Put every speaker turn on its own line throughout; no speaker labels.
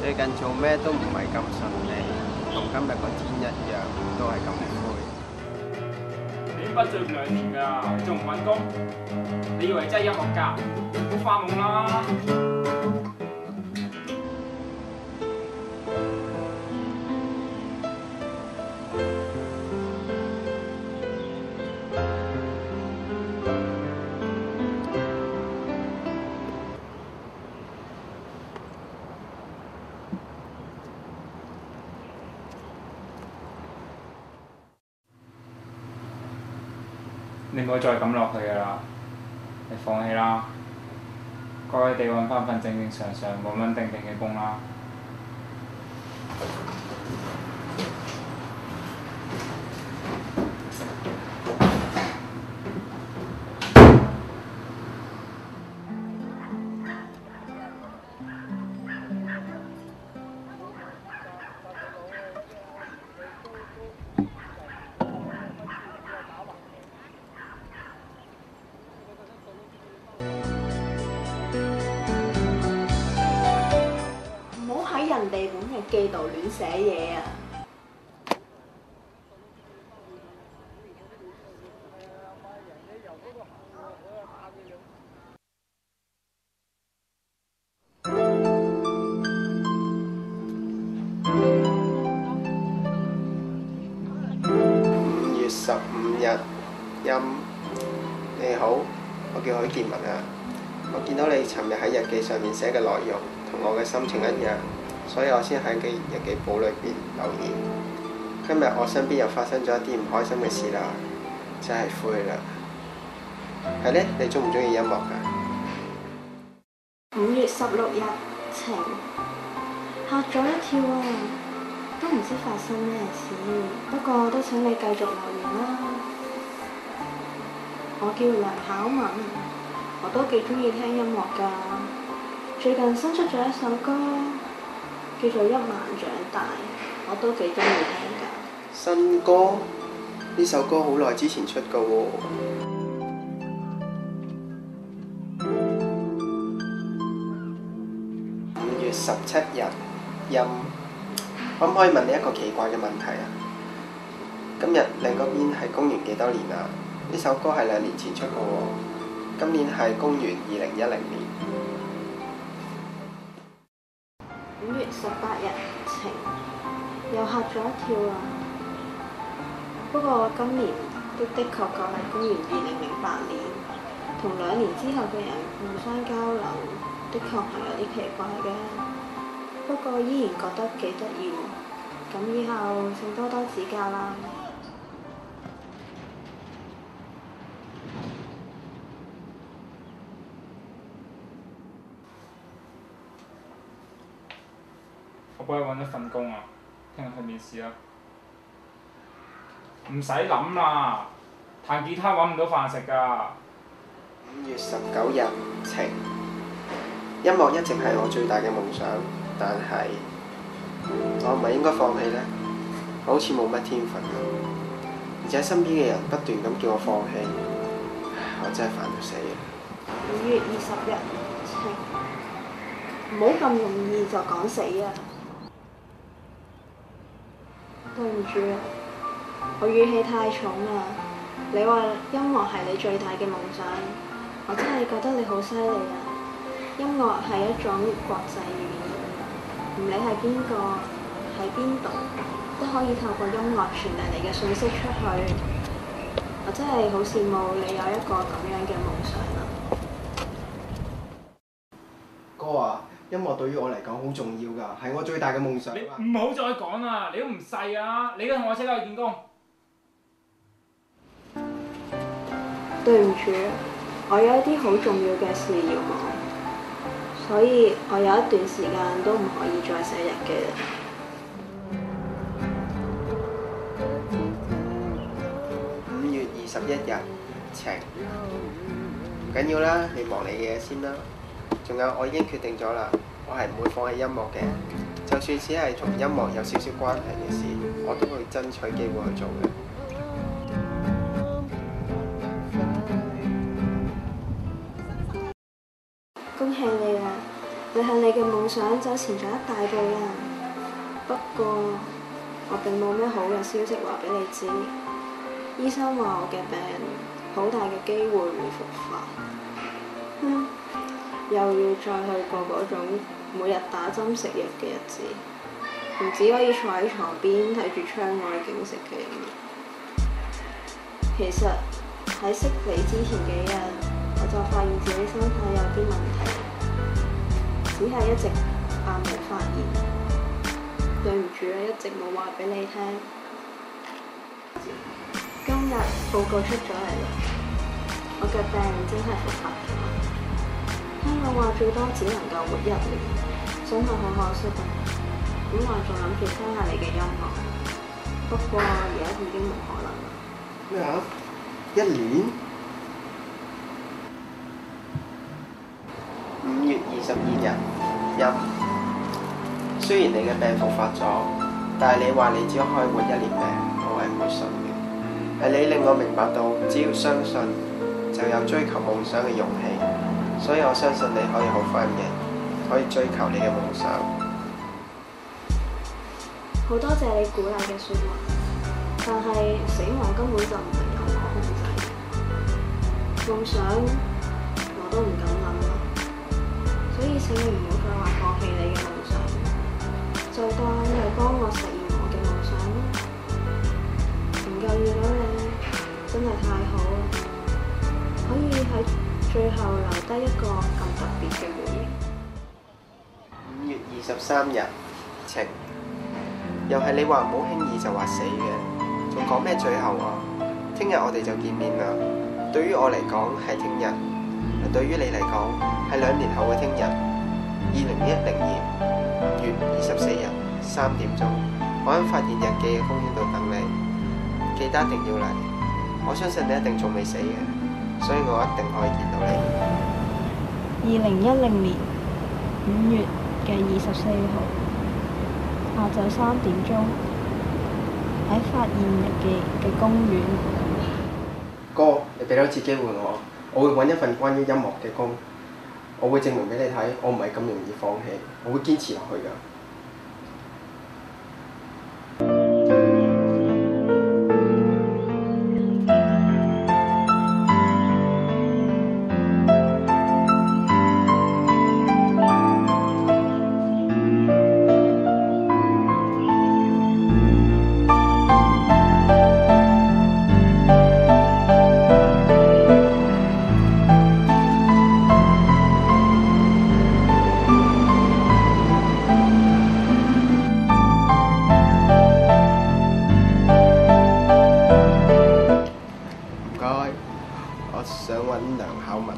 最近做咩都唔係咁順利，同今日個天一樣，都係咁灰。
你已經畢咗業2年㗎，仲唔揾工？你以為真係音樂家？唔好發夢啦！你唔好再咁落去㗎啦，你放棄啦，乖地揾翻份正正常常、穩穩定定嘅工啦。
人哋本日記度亂寫嘢啊
！5月15日，陰。你好，我叫許建文啊。我見到你尋日喺日記上面寫嘅內容，同我嘅心情一樣。所以我先喺嘅日記簿裏邊留言。今日我身邊又發生咗一啲唔開心嘅事啦，真係灰啦。係呢？你中唔中意音樂㗎
？5月16日，晴。嚇咗一跳啊！都唔知發生咩事，不過都請你繼續留言啦。我叫梁巧文，我都幾中意聽音樂㗎。最近新出咗一首歌，叫做《1萬長大》，我都幾中意聽㗎。
新歌？呢首歌好耐之前出㗎喎。5月17日，陰。可唔可以問你一個奇怪嘅問題啊？今日你嗰邊係公元幾多年啊？呢首歌係2年前出㗎喎。今年係公元2010年。
5月18日，晴。又嚇咗一跳啊！不過今年都的確係公元2008年，同2年之後嘅人互相交流，的確係有啲奇怪嘅。不過依然覺得幾得意喎，咁以後請多多指教啦。
我幫你揾一份工啊，聽日去面試啦。唔使諗啦，彈吉他揾唔到飯食㗎。
5月19日，晴。音樂一直係我最大嘅夢想，但係我唔係應該放棄呢？我好似冇乜天分咁，而且身邊嘅人不斷咁叫我放棄，我真係煩到死啊
！5月20日，晴。唔好咁容易就講死啊！對唔住啊，我語氣太重啦。你話音樂係你最大嘅夢想，我真係覺得你好犀利啊！音樂係一種國際語言，唔理係邊個喺邊度，都可以透過音樂傳遞你嘅訊息出去。我真係好羨慕你有一個咁樣嘅夢想啊！
哥啊，音樂對於我嚟講好重要㗎，係我最大嘅夢想。
你唔好再講啦，你都唔細啊！你而家同我即刻去見工。
對唔住，我有一啲好重要嘅事要忙，所以我有一段時間都唔可以再寫日記啦。
5月21日，晴。唔緊要啦，你忙你嘅嘢先啦。仲有，我已經決定咗啦，我係唔會放棄音樂嘅，就算只係同音樂有少少關係嘅事，我都會爭取機會去做嘅。
恭喜你啊！你向你嘅夢想走前咗一大步啦。不過我並冇咩好嘅消息話俾你知。醫生話我嘅病好大嘅機會會復發。又要再去過嗰種每日打針食藥嘅日子，唔只可以坐喺床邊睇住窗外景色嘅人。其實喺識你之前幾日，我就發現自己身體有啲問題，只係一直冇發現。對唔住啊，一直冇話俾你聽。今日報告出咗嚟啦，我嘅病真係復發咗。聽講話最多只能夠活1年，真係好可惜啊！本來仲諗住聽下你嘅音樂，不過而家已經冇可能啦。
咩啊？1年？5月22日，陰。雖然你嘅病復發咗，但係你話你只可以活1年命，我係唔會信嘅。係你令我明白到，只要相信，就有追求夢想嘅勇氣。所以我相信你可以好翻嘅，可以追求你嘅夢想。
好多謝你鼓勵嘅説話，但係死亡根本就唔係由我控制。夢想我都唔敢諗啦，所以請你唔好再話放棄你嘅夢想，就當你係幫我實現我嘅夢想啦。能夠遇到你真係太好啦，可以喺最後留低一個咁特別嘅回憶。
5月23日，晴。又係你話唔好輕易就話死嘅，仲講咩最後啊？聽日我哋就見面啦。對於我嚟講係聽日，對於你嚟講係2年後嘅聽日。2010年5月24日3點鐘，我喺發現日記嘅公園度等你，記得一定要嚟。我相信你一定仲未死嘅，所以我一定可以見到你。
2010年5月24號下晝3點鐘，喺發現日記嘅公園。
哥，你俾多次機會我會揾一份關於音樂嘅工，我會證明俾你睇，我唔係咁容易放棄，我會堅持落去㗎。我想揾梁巧文。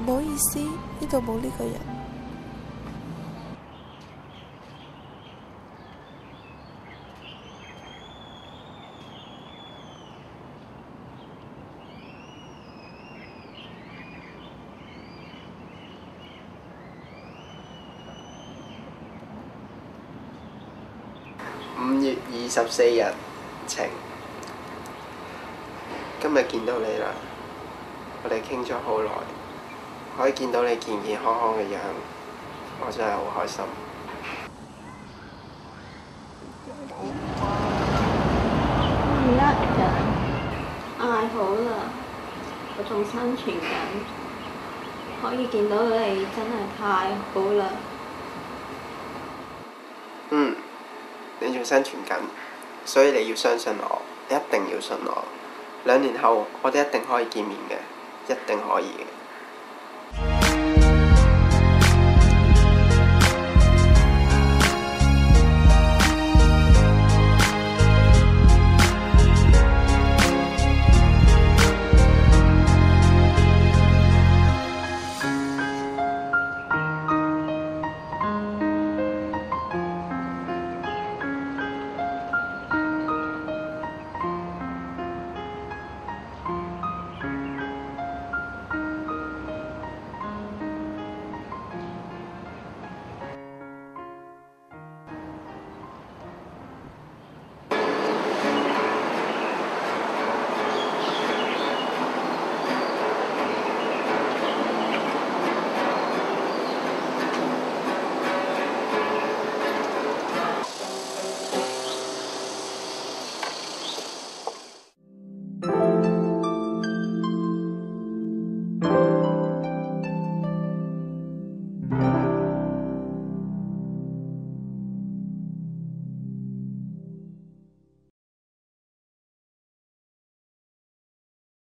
唔好意思，呢度冇呢個人。
5月24日，晴。今日見到你啦，我哋傾咗好耐，可以見到你健健康康嘅樣，我真係好開心。
叻人，嗌好啦，我仲生存緊，可以見到你真係太好啦。
你仲生存緊，所以你要相信我，你一定要信我。2年後，我哋一定可以見面嘅，一定可以嘅。